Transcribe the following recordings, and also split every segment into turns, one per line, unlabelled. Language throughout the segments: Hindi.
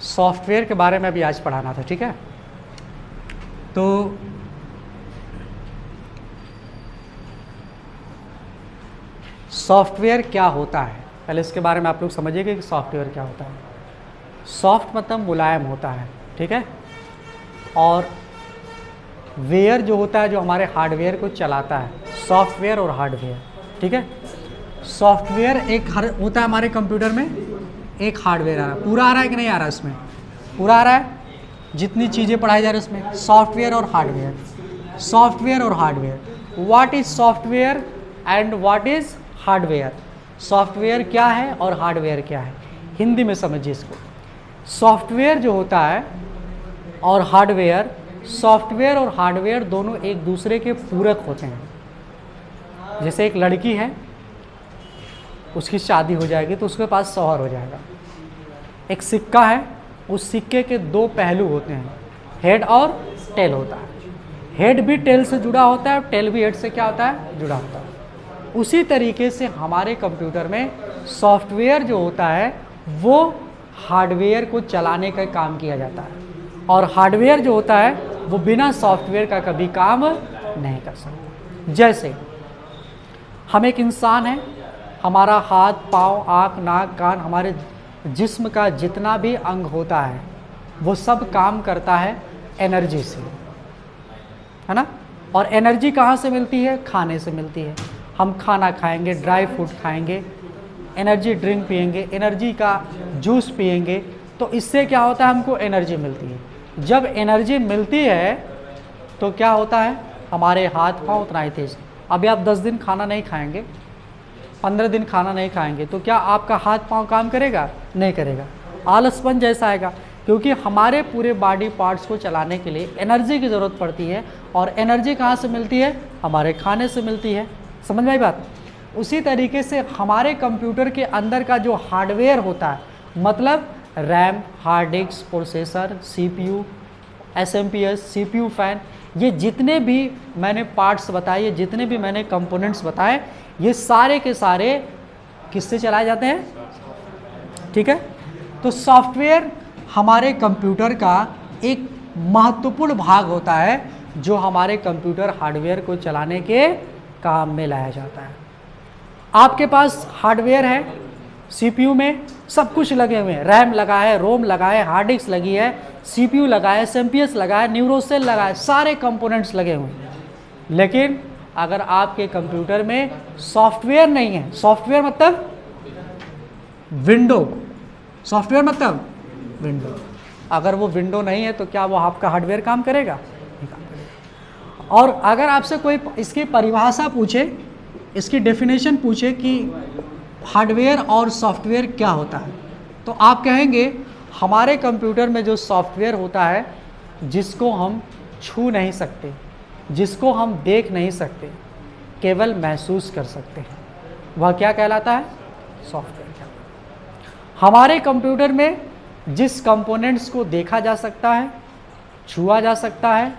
सॉफ्टवेयर के बारे में भी आज पढ़ाना था, ठीक है। तो सॉफ्टवेयर क्या होता है, पहले इसके बारे में आप लोग समझिएगा कि सॉफ्टवेयर क्या होता है। सॉफ्ट मतलब मुलायम होता है, ठीक है, और वेयर जो होता है जो हमारे हार्डवेयर को चलाता है, सॉफ्टवेयर और हार्डवेयर, ठीक है। सॉफ्टवेयर एक होता है हमारे कंप्यूटर में, एक हार्डवेयर आ रहा है। पूरा आ रहा है कि नहीं आ रहा है? इसमें पूरा आ रहा है, जितनी चीज़ें पढ़ाई जा रही है उसमें सॉफ्टवेयर और हार्डवेयर, सॉफ्टवेयर और hardware. What is software and what is hardware? Software क्या है और हार्डवेयर क्या है, हिंदी में समझिए इसको। सॉफ्टवेयर जो होता है और हार्डवेयर, सॉफ्टवेयर और हार्डवेयर दोनों एक दूसरे के पूरक होते हैं। जैसे एक लड़की है, उसकी शादी हो जाएगी तो उसके पास शौहर हो जाएगा। एक सिक्का है, उस सिक्के के दो पहलू होते हैं, हेड और टेल होता है। हेड भी टेल से जुड़ा होता है और टेल भी हेड से क्या होता है, जुड़ा होता है। उसी तरीके से हमारे कंप्यूटर में सॉफ्टवेयर जो होता है वो हार्डवेयर को चलाने का काम किया जाता है, और हार्डवेयर जो होता है वो बिना सॉफ्टवेयर का कभी काम नहीं कर सकता। जैसे हम एक इंसान हैं, हमारा हाथ, पाँव, आँख, नाक, कान, हमारे जिस्म का जितना भी अंग होता है वो सब काम करता है एनर्जी से, है ना। और एनर्जी कहाँ से मिलती है? खाने से मिलती है। हम खाना खाएंगे, ड्राई फ्रूट खाएंगे, एनर्जी ड्रिंक पिएंगे, एनर्जी का जूस पिएंगे, तो इससे क्या होता है, हमको एनर्जी मिलती है। जब एनर्जी मिलती है तो क्या होता है, हमारे हाथ पाँव उतना ही तेज। अभी आप 10 दिन खाना नहीं खाएंगे, 15 दिन खाना नहीं खाएंगे, तो क्या आपका हाथ पाँव काम करेगा? नहीं करेगा, आलसपन जैसा आएगा। क्योंकि हमारे पूरे बॉडी पार्ट्स को चलाने के लिए एनर्जी की ज़रूरत पड़ती है, और एनर्जी कहाँ से मिलती है? हमारे खाने से मिलती है। समझ में आई बात? उसी तरीके से हमारे कंप्यूटर के अंदर का जो हार्डवेयर होता है, मतलब RAM, hard disk, processor, CPU, SMPS, CPU fan, ये जितने भी मैंने पार्ट्स बताए, ये जितने भी मैंने कंपोनेंट्स बताए, ये सारे के सारे किससे चलाए जाते हैं, ठीक है। तो सॉफ्टवेयर हमारे कंप्यूटर का एक महत्वपूर्ण भाग होता है जो हमारे कंप्यूटर हार्डवेयर को चलाने के काम में लाया जाता है। आपके पास हार्डवेयर है, CPU में सब कुछ लगे हुए हैं, रैम लगा है, रोम लगा है, हार्ड डिस्क लगी है, CPU लगा है, SMPS लगा है, न्यूरोसेल लगा है, सारे कंपोनेंट्स लगे हुए हैं। लेकिन अगर आपके कंप्यूटर में सॉफ्टवेयर नहीं है, सॉफ्टवेयर मतलब विंडो, सॉफ्टवेयर मतलब विंडो, अगर वो विंडो नहीं है तो क्या वो आपका हार्डवेयर काम करेगा? नहीं काम करेगा। और अगर आपसे कोई इसकी परिभाषा पूछे, इसकी डेफिनेशन पूछे कि हार्डवेयर और सॉफ्टवेयर क्या होता है, तो आप कहेंगे हमारे कंप्यूटर में जो सॉफ्टवेयर होता है जिसको हम छू नहीं सकते, जिसको हम देख नहीं सकते, केवल महसूस कर सकते हैं, वह क्या कहलाता है? सॉफ्टवेयर कहलाता है। हमारे कंप्यूटर में जिस कंपोनेंट्स को देखा जा सकता है, छुआ जा सकता है,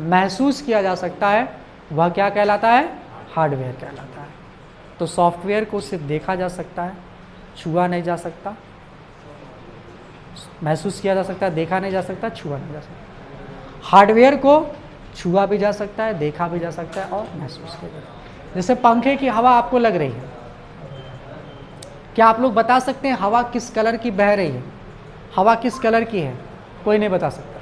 महसूस किया जा सकता है, वह क्या कहलाता है? हार्डवेयर कहलाता है। तो सॉफ्टवेयर को सिर्फ देखा जा सकता है, छुआ नहीं जा सकता, महसूस किया जा सकता है, देखा नहीं जा सकता, छुआ नहीं जा सकता। हार्डवेयर को छुआ भी जा सकता है, देखा भी जा सकता है और महसूस किया जा सकता है। जैसे पंखे की हवा आपको लग रही है, क्या आप लोग बता सकते हैं हवा किस कलर की बह रही है? हवा किस कलर की है? कोई नहीं बता सकता,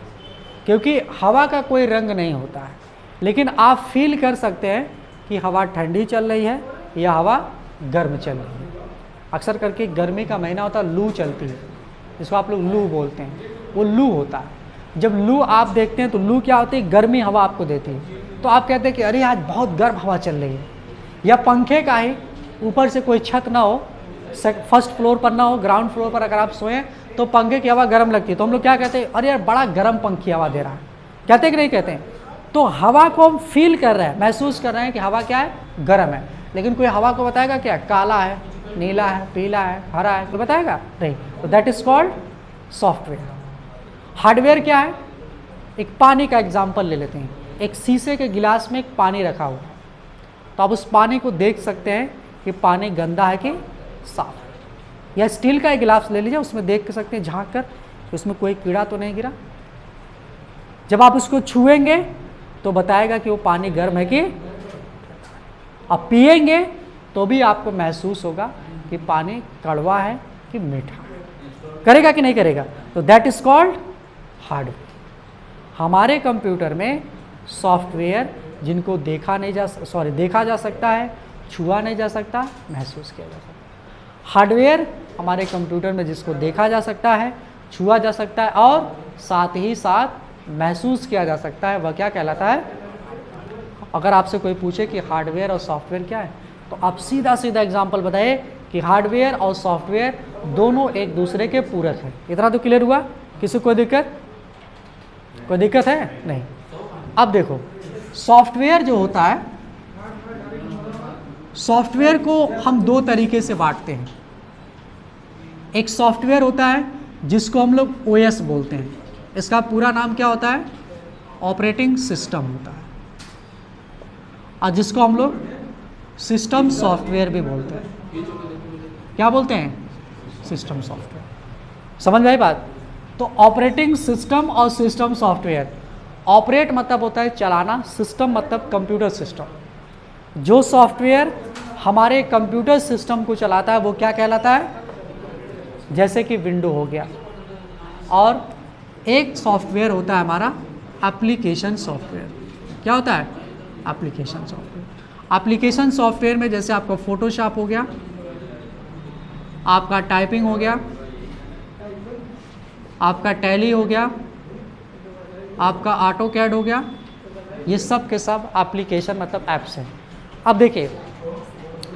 क्योंकि हवा का कोई रंग नहीं होता है। लेकिन आप फील कर सकते हैं कि हवा ठंडी चल रही है या हवा गर्म चल रही है। अक्सर करके गर्मी का महीना होता है, लू चलती है, जिसको आप लोग लू बोलते हैं, वो लू होता है। जब लू आप देखते हैं तो लू क्या होती है? गर्मी हवा आपको देती है, तो आप कहते हैं कि अरे आज बहुत गर्म हवा चल रही है। या पंखे का ही ऊपर से कोई छत ना हो, फर्स्ट फ्लोर पर ना हो, ग्राउंड फ्लोर पर अगर आप सोएं तो पंखे की हवा गर्म लगती है, तो हम लोग क्या कहते हैं? अरे यार बड़ा गर्म पंखी हवा दे रहा है, कहते हैं कि नहीं कहते हैं? तो हवा को हम फील कर रहे हैं, महसूस कर रहे हैं कि हवा क्या है? गर्म है। लेकिन कोई हवा को बताएगा क्या? काला है, नीला है, पीला है, हरा है, तो बताएगा नहीं। तो that is called software. Hardware क्या है? एक पानी का एग्जाम्पल ले लेते हैं। एक शीशे के गिलास में एक पानी रखा हुआ है, तो आप उस पानी को देख सकते हैं कि पानी गंदा है कि साफ है। या स्टील का एक गिलास ले लीजिए, उसमें देख सकते हैं झाँक कर तो इसमें कोई कीड़ा तो नहीं गिरा। जब आप उसको छुएंगे तो बताएगा कि वो पानी गर्म है कि, अब पिएंगे तो भी आपको महसूस होगा कि पानी कड़वा है कि मीठा, करेगा कि नहीं करेगा? तो दैट इज कॉल्ड हार्डवेयर। हमारे कंप्यूटर में सॉफ्टवेयर जिनको देखा जा सकता है, छुआ नहीं जा सकता, महसूस किया जा सकता है। हार्डवेयर हमारे कंप्यूटर में जिसको देखा जा सकता है, छुआ जा सकता है और साथ ही साथ महसूस किया जा सकता है, वह क्या कहलाता है? अगर आपसे कोई पूछे कि हार्डवेयर और सॉफ्टवेयर क्या है, तो आप सीधा सीधा एग्जांपल बताइए कि हार्डवेयर और सॉफ्टवेयर दोनों एक दूसरे के पूरक हैं। इतना तो क्लियर हुआ? किसी कोई दिक्कत? कोई दिक्कत है? नहीं। अब देखो, सॉफ्टवेयर जो होता है, सॉफ्टवेयर को हम दो तरीके से बांटते हैं। एक सॉफ्टवेयर होता है जिसको हम लोग ओएस बोलते हैं, इसका पूरा नाम क्या होता है? ऑपरेटिंग सिस्टम होता है, और जिसको हम लोग सिस्टम सॉफ्टवेयर भी बोलते हैं। क्या बोलते हैं? System software. समझ में आई बात? तो ऑपरेटिंग सिस्टम और सिस्टम सॉफ्टवेयर, ऑपरेट मतलब होता है चलाना, सिस्टम मतलब कंप्यूटर सिस्टम। जो सॉफ्टवेयर हमारे कंप्यूटर सिस्टम को चलाता है वो क्या कहलाता है? जैसे कि विंडो हो गया। और एक सॉफ्टवेयर होता है हमारा एप्लीकेशन सॉफ्टवेयर। क्या होता है? Application software. एप्लीकेशन सॉफ्टवेयर में जैसे आपका फोटोशॉप हो गया, आपका टाइपिंग हो गया, आपका टैली हो गया, आपका ऑटोकैड हो गया, ये सब के सब एप्लीकेशन मतलब ऐप्स हैं। अब देखिए,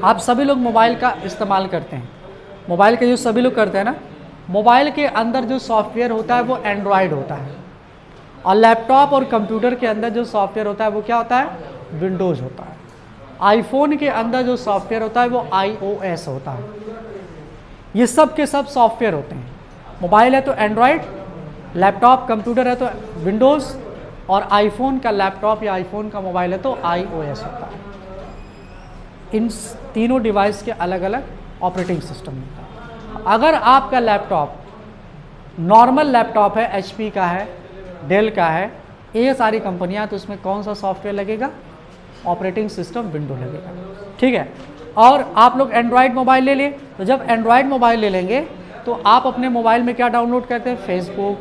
आप सभी लोग मोबाइल का इस्तेमाल करते हैं, मोबाइल का यूज़ सभी लोग करते हैं ना। मोबाइल के अंदर जो सॉफ्टवेयर होता है वो एंड्रॉयड होता है, और लैपटॉप और कंप्यूटर के अंदर जो सॉफ्टवेयर होता है वो क्या होता है? विंडोज़ होता है। आईफोन के अंदर जो सॉफ्टवेयर होता है वो iOS होता है। ये सब के सब सॉफ्टवेयर होते हैं। मोबाइल है तो एंड्रॉयड, लैपटॉप कंप्यूटर है तो विंडोज़, और आईफोन का लैपटॉप या आईफोन का मोबाइल है तो iOS होता है। इन तीनों डिवाइस के अलग अलग ऑपरेटिंग सिस्टम होता है। अगर आपका लैपटॉप नॉर्मल लैपटॉप है, HP का है, डेल का है, ये सारी कंपनियां, तो उसमें कौन सा सॉफ्टवेयर लगेगा? ऑपरेटिंग सिस्टम विंडो लगेगा। ठीक है। और आप लोग एंड्रॉयड मोबाइल ले लें, तो जब एंड्रॉयड मोबाइल ले लेंगे तो आप अपने मोबाइल में क्या डाउनलोड करते हैं? फेसबुक,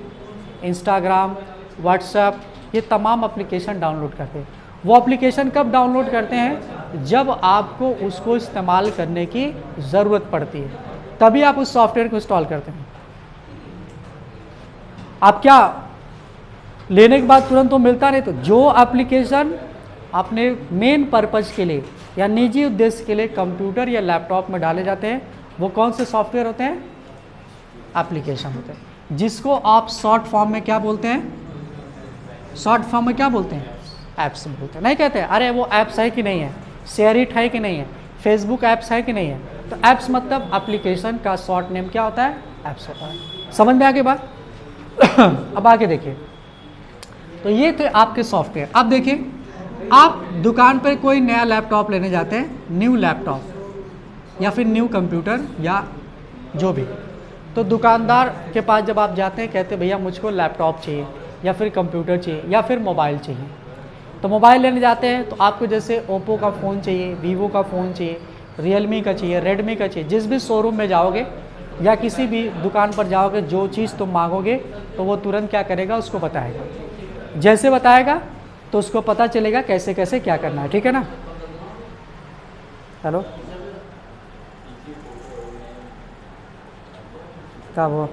इंस्टाग्राम, व्हाट्सएप, ये तमाम एप्लीकेशन डाउनलोड करते हैं। वो एप्लीकेशन कब डाउनलोड करते हैं? जब आपको उसको इस्तेमाल करने की ज़रूरत पड़ती है, तभी आप उस सॉफ्टवेयर को इंस्टॉल करते हैं। आप क्या लेने के बाद तुरंत तो मिलता नहीं, तो जो एप्लीकेशन अपने मेन पर्पज़ के लिए या निजी उद्देश्य के लिए कंप्यूटर या लैपटॉप में डाले जाते हैं, वो कौन से सॉफ्टवेयर होते हैं? एप्लीकेशन होते हैं, जिसको आप शॉर्ट फॉर्म में क्या बोलते हैं? शॉर्ट फॉर्म में क्या बोलते हैं? ऐप्स बोलते हैं। नहीं कहते हैं अरे वो ऐप्स है कि नहीं है, शेयरिट है कि नहीं है, फेसबुक ऐप्स है कि नहीं है। तो ऐप्स मतलब एप्लीकेशन का शॉर्ट नेम क्या होता है? ऐप्स होता है। समझ में आगे बात? अब आगे देखिए, तो ये थे आपके सॉफ्टवेयर। अब देखिए, आप दुकान पर कोई नया लैपटॉप लेने जाते हैं, न्यू लैपटॉप या फिर न्यू कंप्यूटर या जो भी, तो दुकानदार के पास जब आप जाते हैं, कहते हैं भैया मुझको लैपटॉप चाहिए या फिर कंप्यूटर चाहिए या फिर मोबाइल चाहिए। तो मोबाइल लेने जाते हैं तो आपको जैसे ओप्पो का फ़ोन चाहिए, वीवो का फ़ोन चाहिए, रियलमी का चाहिए, रेडमी का चाहिए, जिस भी शोरूम में जाओगे या किसी भी दुकान पर जाओगे, जो चीज़ तुम मांगोगे तो वो तुरंत क्या करेगा? उसको बताएगा। जैसे बताएगा तो उसको पता चलेगा कैसे कैसे क्या करना है। ठीक है ना? हेलो, क्या वो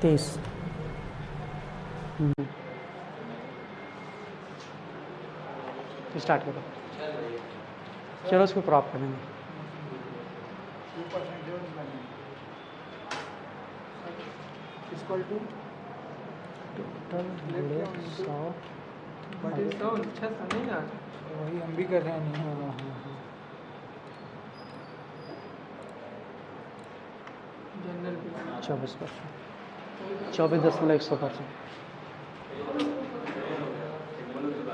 30 स्टार्ट करो। चलो उसको क्रॉप करेंगे।
वही हम भी कर रहे हैं।
हाँ, 24%, 24.100%।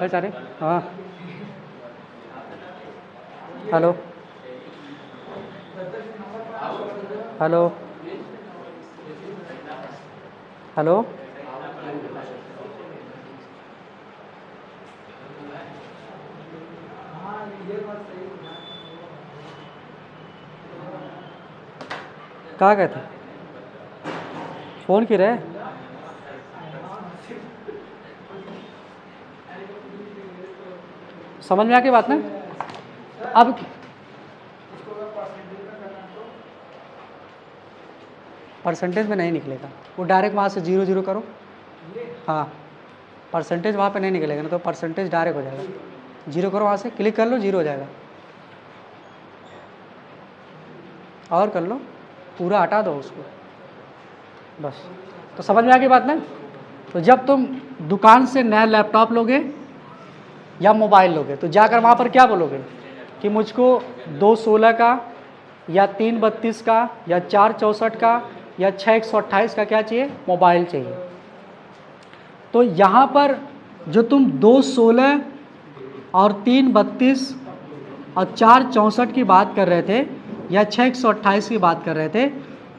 है सारे? हाँ, हेलो हेलो हेलो कहाँ गए थे? फ़ोन की रहे? समझ में आ गई बात ना? अब परसेंटेज में नहीं निकलेगा, वो डायरेक्ट वहाँ से 0 0 करो। हाँ, परसेंटेज वहाँ पे नहीं निकलेगा ना, तो परसेंटेज डायरेक्ट हो जाएगा। 0 करो, वहाँ से क्लिक कर लो, 0 हो जाएगा। और कर लो, पूरा हटा दो उसको, बस। तो समझ में आ गई बात ना? तो जब तुम दुकान से नया लैपटॉप लोगे या मोबाइल लोगे तो जाकर वहाँ पर क्या बोलोगे कि मुझको 216 का या 332 का या 464 का या 6128 का क्या चाहिए, मोबाइल चाहिए। तो यहाँ पर जो तुम 216 और 332 और 464 की बात कर रहे थे या 6128 की बात कर रहे थे,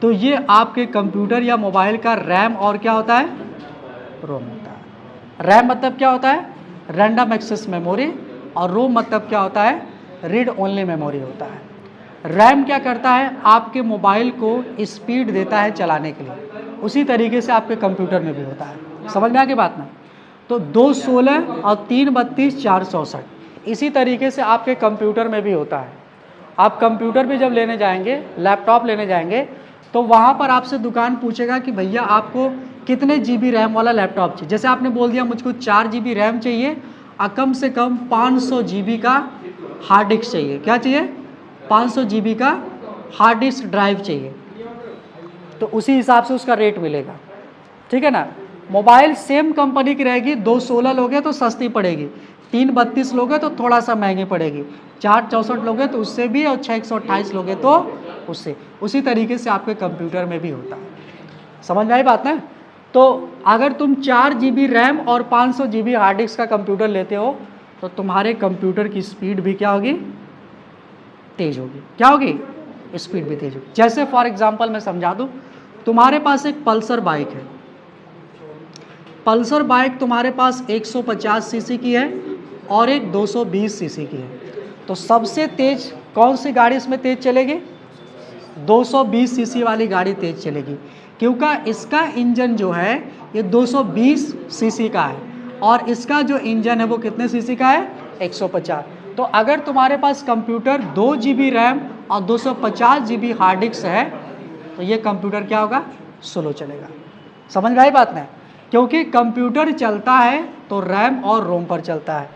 तो ये आपके कंप्यूटर या मोबाइल का रैम और क्या होता है, रोम होता है। रैम मतलब क्या होता है, रैंडम एक्सेस मेमोरी, और रोम मतलब क्या होता है, रीड ओनली मेमोरी होता है। रैम क्या करता है, आपके मोबाइल को स्पीड देता है चलाने के लिए, उसी तरीके से आपके कंप्यूटर में भी होता है। समझ में आ गई बात ना? तो 216 और 332 464 इसी तरीके से आपके कंप्यूटर में भी होता है। आप कंप्यूटर भी जब लेने जाएंगे, लैपटॉप लेने जाएंगे, तो वहाँ पर आपसे दुकान पूछेगा कि भैया आपको कितने GB रैम वाला लैपटॉप चाहिए। जैसे आपने बोल दिया मुझको 4 GB रैम चाहिए और कम से कम 500 GB का हार्ड डिस्क चाहिए। क्या चाहिए, 500 GB का हार्ड डिस्क ड्राइव चाहिए, तो उसी हिसाब से उसका रेट मिलेगा। ठीक है ना? मोबाइल सेम कंपनी की रहेगी, 216 लोगे तो सस्ती पड़ेगी, 332 लोगे तो थोड़ा सा महंगी पड़ेगी, 464 लोगे तो उससे भी, और 6128 लोगे तो उससे। उसी तरीके से आपके कंप्यूटर में भी होता है। समझ में आई बात ना? तो अगर तुम 4 GB रैम और 500 GB हार्ड डिस्क का कंप्यूटर लेते हो तो तुम्हारे कंप्यूटर की स्पीड भी क्या होगी, तेज होगी। क्या होगी, स्पीड भी तेज होगी। जैसे फॉर एग्जांपल मैं समझा दूं, तुम्हारे पास एक पल्सर बाइक है, पल्सर बाइक तुम्हारे पास 150 सीसी की है और एक 220 सीसी की है। तो सबसे तेज कौन सी गाड़ी इसमें तेज चलेगी, 220 सीसी वाली गाड़ी तेज चलेगी, क्योंकि इसका इंजन जो है ये 220 सीसी का है और इसका जो इंजन है वो कितने सीसी का है, 150। तो अगर तुम्हारे पास कंप्यूटर 2 GB रैम और 250 GB हार्ड डिस्क है तो ये कंप्यूटर क्या होगा, स्लो चलेगा। समझ में आई बात ना? क्योंकि कंप्यूटर चलता है तो रैम और रोम पर चलता है,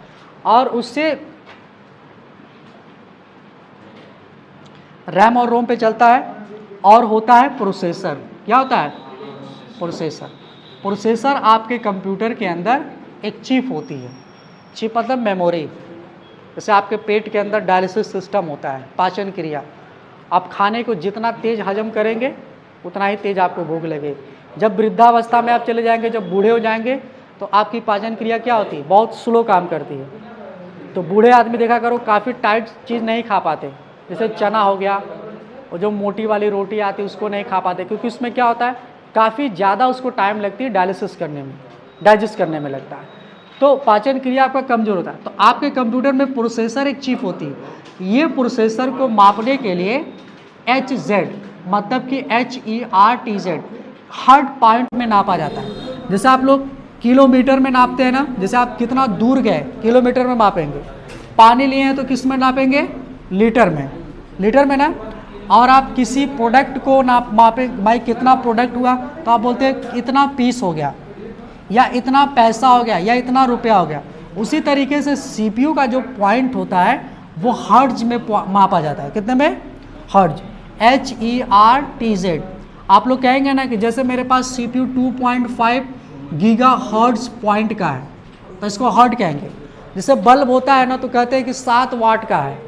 और उससे रैम और रोम पे चलता है, और होता है प्रोसेसर। क्या होता है, प्रोसेसर। प्रोसेसर आपके कंप्यूटर के अंदर एक चिप होती है, चिप मतलब मेमोरी। जैसे आपके पेट के अंदर डायलिसिस सिस्टम होता है, पाचन क्रिया। आप खाने को जितना तेज हजम करेंगे उतना ही तेज आपको भूख लगेगी। जब वृद्धावस्था में आप चले जाएंगे, जब बूढ़े हो जाएंगे, तो आपकी पाचन क्रिया क्या होती है, बहुत स्लो काम करती है। तो बूढ़े आदमी देखा करो काफ़ी टाइट चीज़ नहीं खा पाते, जैसे चना हो गया, और जो मोटी वाली रोटी आती है उसको नहीं खा पाते, क्योंकि उसमें क्या होता है, काफ़ी ज़्यादा उसको टाइम लगती है डायलिसिस करने में, डाइजेस्ट करने में लगता है। तो पाचन क्रिया आपका कमज़ोर होता है। तो आपके कंप्यूटर में प्रोसेसर एक चिप होती है, ये प्रोसेसर को मापने के लिए HZ मतलब कि HERTZ हर्ट पॉइंट में नापा जाता है। जैसे आप लोग किलोमीटर में नापते हैं ना, जैसे आप कितना दूर गए किलोमीटर में मापेंगे, पानी लिए हैं तो किस में नापेंगे, लीटर में, लीटर में ना। और आप किसी प्रोडक्ट को मापे, भाई कितना प्रोडक्ट हुआ, तो आप बोलते हैं इतना पीस हो गया, या इतना पैसा हो गया, या इतना रुपया हो गया। उसी तरीके से CPU का जो पॉइंट होता है वो हर्ट्ज में मापा जाता है। कितने में, हर्ट्ज, HERTZ। आप लोग कहेंगे ना कि जैसे मेरे पास CPU 2.5 गीगा हर्ट्ज पॉइंट का है तो इसको हर्ट कहेंगे। जैसे बल्ब होता है ना तो कहते हैं कि 7 वाट का है,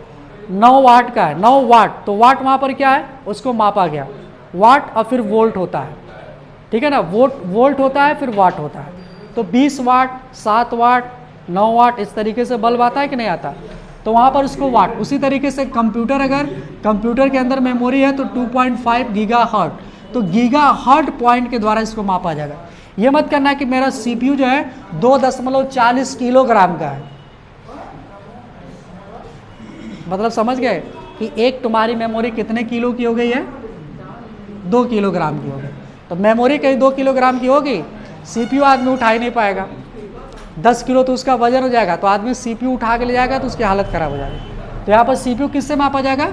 9 वाट का है, 9 वाट, तो वाट वहाँ पर क्या है, उसको मापा गया, वाट और फिर वोल्ट होता है। ठीक है ना, वोल्ट होता है फिर वाट होता है। तो 20 वाट, 7 वाट, 9 वाट, इस तरीके से बल्ब आता है कि नहीं आता। तो वहाँ पर उसको वाट। उसी तरीके से कंप्यूटर, अगर कंप्यूटर के अंदर मेमोरी है तो 2.5 गीगाहर्ट, तो गीगाहर्ट पॉइंट के द्वारा इसको मापा जाएगा। ये मत करना कि मेरा सीपीयू जो है 2.40 किलोग्राम का है, मतलब समझ गए कि एक तुम्हारी मेमोरी कितने किलो की हो गई है, 2 किलोग्राम की हो गई। तो मेमोरी कहीं 2 किलोग्राम की होगी, सीपीयू आदमी उठा ही नहीं पाएगा। 10 किलो तो उसका वजन हो जाएगा, तो आदमी सीपीयू उठा के ले जाएगा तो उसकी हालत खराब हो जाएगी। तो यहाँ पर सीपीयू किससे मापा जाएगा,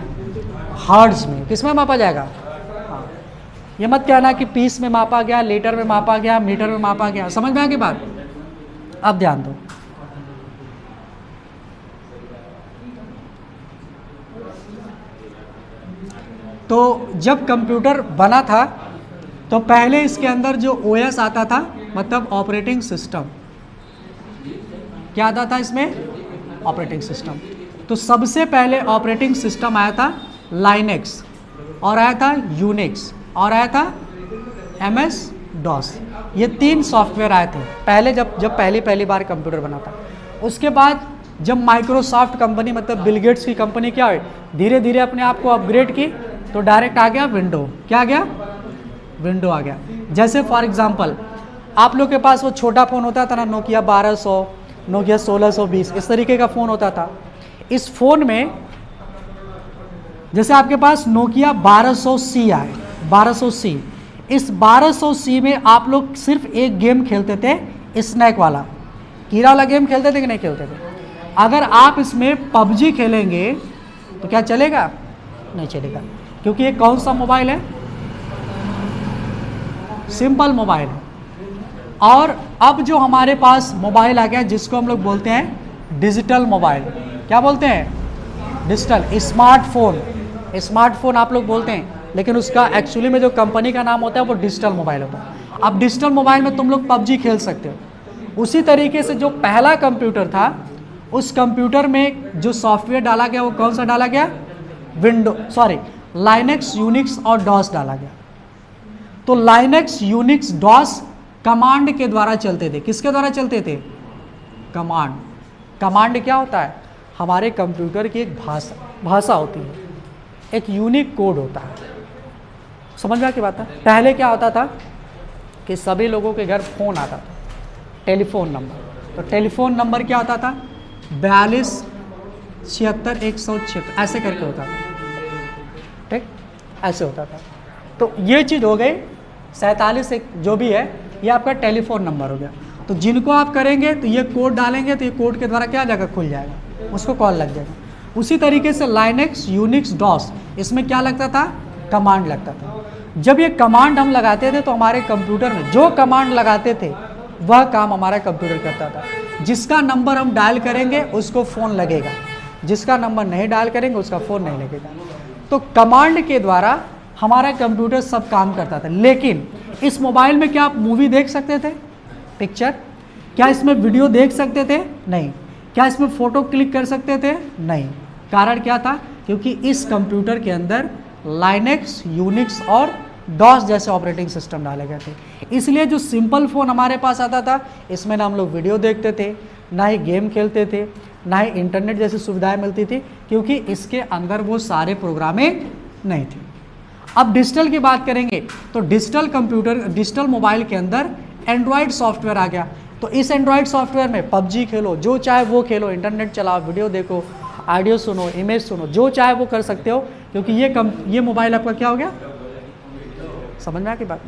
हर्ट्ज में। किस में मापा जाएगा, हाँ। ये मत कहना कि पीस में मापा गया, लीटर में मापा गया, मीटर में मापा गया। समझ में आ गई बात। अब ध्यान दो, तो जब कंप्यूटर बना था तो पहले इसके अंदर जो ओएस आता था, मतलब ऑपरेटिंग सिस्टम, क्या आता था इसमें, ऑपरेटिंग सिस्टम। तो सबसे पहले ऑपरेटिंग सिस्टम आया था लाइनेक्स, और आया था यूनिक्स, और आया था MS DOS। ये 3 सॉफ्टवेयर आए थे पहले, जब पहली बार कंप्यूटर बना था। उसके बाद जब माइक्रोसॉफ्ट कंपनी, मतलब बिल गेट्स की कंपनी क्या हुई, धीरे धीरे अपने आप को अपग्रेड की, तो डायरेक्ट आ गया विंडो। क्या आ गया, विंडो आ गया। जैसे फॉर एग्जांपल आप लोग के पास वो छोटा फ़ोन होता था ना, नोकिया 1200, नोकिया 1620, इस तरीके का फ़ोन होता था। इस फ़ोन में जैसे आपके पास नोकिया 1200C आए, 1200C, इस 1200C में आप लोग सिर्फ एक गेम खेलते थे, स्नैक वाला, कीड़ा वाला गेम खेलते थे कि नहीं खेलते थे। अगर आप इसमें पबजी खेलेंगे तो क्या चलेगा, नहीं चलेगा, क्योंकि ये कौन सा मोबाइल है, सिंपल मोबाइल है। और अब जो हमारे पास मोबाइल आ गया जिसको हम लोग बोलते हैं डिजिटल मोबाइल, क्या बोलते हैं, डिजिटल स्मार्टफोन। स्मार्टफोन आप लोग बोलते हैं, लेकिन उसका एक्चुअली में जो कंपनी का नाम होता है वो डिजिटल मोबाइल होता है। अब डिजिटल मोबाइल में तुम लोग पबजी खेल सकते हो। उसी तरीके से जो पहला कंप्यूटर था, उस कंप्यूटर में जो सॉफ्टवेयर डाला गया वो कौन सा डाला गया, लाइनेक्स, यूनिक्स और डॉस डाला गया। तो लाइनेक्स, यूनिक्स, डॉस कमांड के द्वारा चलते थे। किसके द्वारा चलते थे, कमांड। कमांड क्या होता है, हमारे कंप्यूटर की एक भाषा होती है, एक यूनिक कोड होता है। समझ में आ की बात है। पहले क्या होता था कि सभी लोगों के घर फ़ोन आता था, टेलीफोन नंबर। तो टेलीफोन नंबर क्या होता था, 42 76 176 ऐसे करके होता था, ठीक, ऐसे होता था। तो ये चीज़ हो गई 47 एक जो भी है, ये आपका टेलीफोन नंबर हो गया। तो जिनको आप करेंगे तो ये कोड डालेंगे, तो ये कोड के द्वारा क्या जाएगा, खुल जाएगा, उसको कॉल लग जाएगा। उसी तरीके से लाइनेक्स, यूनिक्स, डॉस, इसमें क्या लगता था, कमांड लगता था। जब ये कमांड हम लगाते थे तो हमारे कंप्यूटर में जो कमांड लगाते थे वह काम हमारा कंप्यूटर करता था। जिसका नंबर हम डायल करेंगे उसको फ़ोन लगेगा, जिसका नंबर नहीं डायल करेंगे उसका फ़ोन नहीं लगेगा। तो कमांड के द्वारा हमारा कंप्यूटर सब काम करता था। लेकिन इस मोबाइल में क्या आप मूवी देख सकते थे, पिक्चर, क्या इसमें वीडियो देख सकते थे, नहीं। क्या इसमें फ़ोटो क्लिक कर सकते थे, नहीं। कारण क्या था, क्योंकि इस कंप्यूटर के अंदर लाइनेक्स, यूनिक्स और डॉस जैसे ऑपरेटिंग सिस्टम डाले गए थे। इसलिए जो सिंपल फ़ोन हमारे पास आता था, इसमें ना हम लोग वीडियो देखते थे, ना ही गेम खेलते थे, ना ही इंटरनेट जैसी सुविधाएं मिलती थी, क्योंकि इसके अंदर वो सारे प्रोग्रामें नहीं थे। अब डिजिटल की बात करेंगे तो डिजिटल कंप्यूटर, डिजिटल मोबाइल के अंदर एंड्रॉयड सॉफ्टवेयर आ गया। तो इस एंड्रॉयड सॉफ्टवेयर में पबजी खेलो, जो चाहे वो खेलो, इंटरनेट चलाओ, वीडियो देखो, ऑडियो सुनो, इमेज सुनो, जो चाहे वो कर सकते हो, क्योंकि ये मोबाइल आपका क्या हो गया, समझ में आ की बात।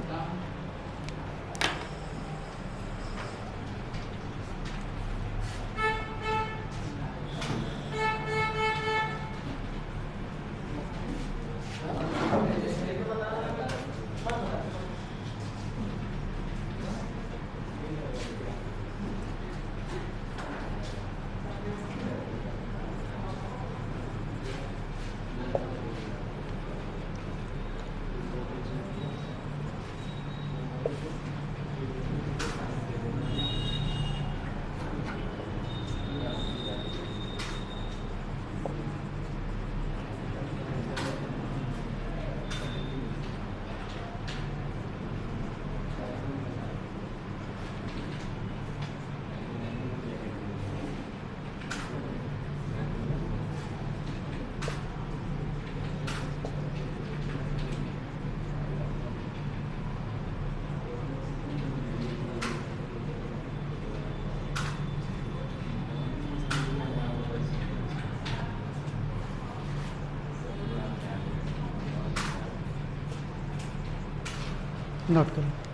नोट करो।